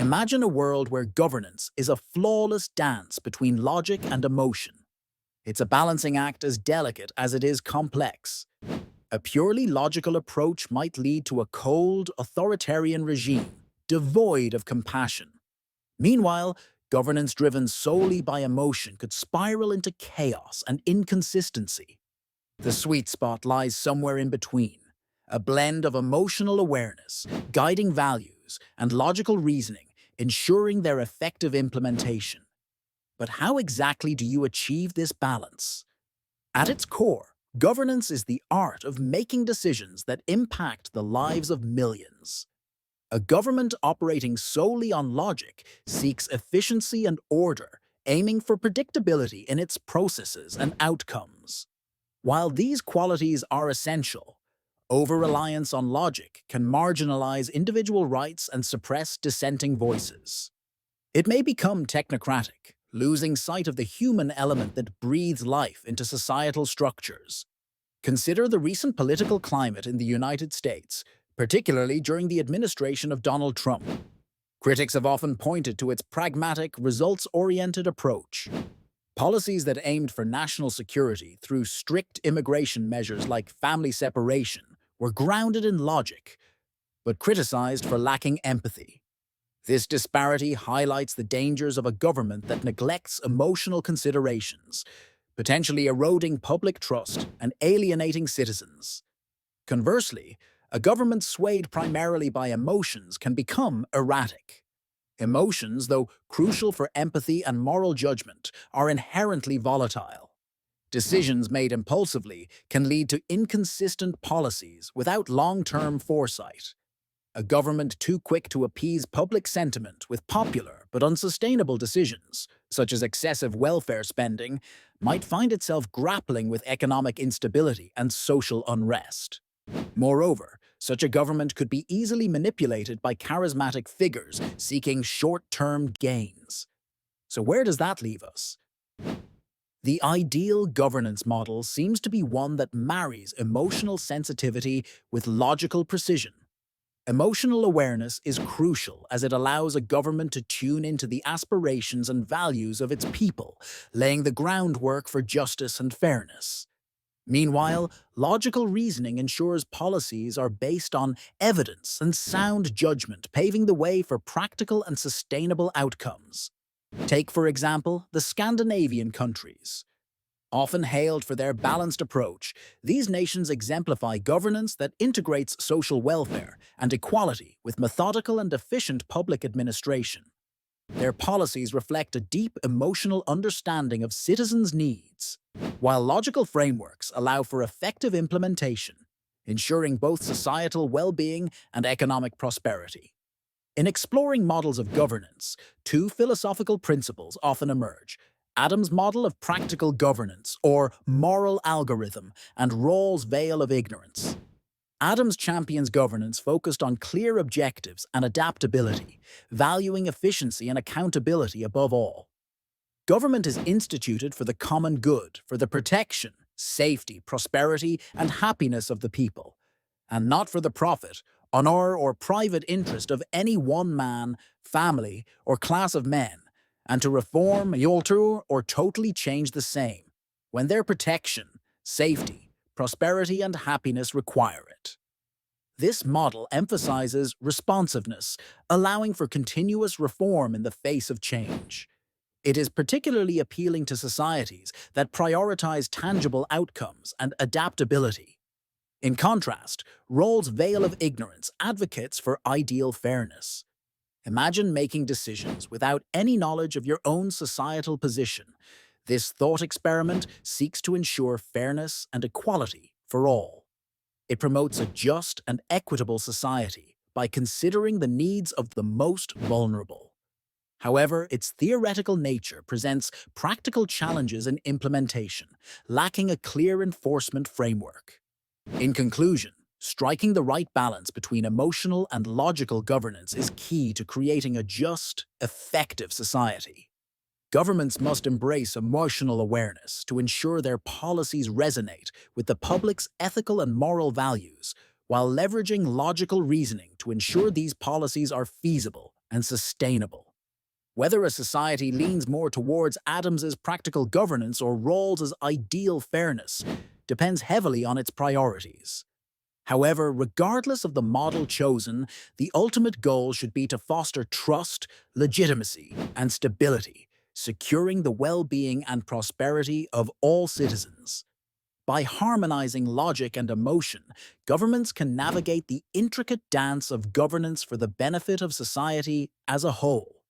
Imagine a world where governance is a flawless dance between logic and emotion. It's a balancing act as delicate as it is complex. A purely logical approach might lead to a cold, authoritarian regime, devoid of compassion. Meanwhile, governance driven solely by emotion could spiral into chaos and inconsistency. The sweet spot lies somewhere in between, a blend of emotional awareness, guiding values, and logical reasoning, ensuring their effective implementation. But how exactly do you achieve this balance? At its core, governance is the art of making decisions that impact the lives of millions. A government operating solely on logic seeks efficiency and order, aiming for predictability in its processes and outcomes. While these qualities are essential, over-reliance on logic can marginalize individual rights and suppress dissenting voices. It may become technocratic, losing sight of the human element that breathes life into societal structures. Consider the recent political climate in the United States, particularly during the administration of Donald Trump. Critics have often pointed to its pragmatic, results-oriented approach. Policies that aimed for national security through strict immigration measures like family separation were grounded in logic, but criticized for lacking empathy. This disparity highlights the dangers of a government that neglects emotional considerations, potentially eroding public trust and alienating citizens. Conversely, a government swayed primarily by emotions can become erratic. Emotions, though crucial for empathy and moral judgment, are inherently volatile. Decisions made impulsively can lead to inconsistent policies without long-term foresight. A government too quick to appease public sentiment with popular but unsustainable decisions, such as excessive welfare spending, might find itself grappling with economic instability and social unrest. Moreover, such a government could be easily manipulated by charismatic figures seeking short-term gains. So where does that leave us? The ideal governance model seems to be one that marries emotional sensitivity with logical precision. Emotional awareness is crucial as it allows a government to tune into the aspirations and values of its people, laying the groundwork for justice and fairness. Meanwhile, logical reasoning ensures policies are based on evidence and sound judgment, paving the way for practical and sustainable outcomes. Take, for example, the Scandinavian countries. Often hailed for their balanced approach, these nations exemplify governance that integrates social welfare and equality with methodical and efficient public administration. Their policies reflect a deep emotional understanding of citizens' needs, while logical frameworks allow for effective implementation, ensuring both societal well-being and economic prosperity. In exploring models of governance, two philosophical principles often emerge: Adam's model of practical governance, or moral algorithm, and Rawls' Veil of Ignorance. Adams champions governance focused on clear objectives and adaptability, valuing efficiency and accountability above all. Government is instituted for the common good, for the protection, safety, prosperity, and happiness of the people, and not for the profit, honor, or private interest of any one man, family, or class of men, and to reform, alter, or totally change the same, when their protection, safety, prosperity, and happiness require it. This model emphasizes responsiveness, allowing for continuous reform in the face of change. It is particularly appealing to societies that prioritize tangible outcomes and adaptability. In contrast, Rawls' Veil of Ignorance advocates for ideal fairness. Imagine making decisions without any knowledge of your own societal position. This thought experiment seeks to ensure fairness and equality for all. It promotes a just and equitable society by considering the needs of the most vulnerable. However, its theoretical nature presents practical challenges in implementation, lacking a clear enforcement framework. In conclusion, striking the right balance between emotional and logical governance is key to creating a just, effective society. Governments must embrace emotional awareness to ensure their policies resonate with the public's ethical and moral values, while leveraging logical reasoning to ensure these policies are feasible and sustainable. Whether a society leans more towards Adams's practical governance or Rawls's ideal fairness depends heavily on its priorities. However, regardless of the model chosen, the ultimate goal should be to foster trust, legitimacy, and stability, securing the well-being and prosperity of all citizens. By harmonizing logic and emotion, governments can navigate the intricate dance of governance for the benefit of society as a whole.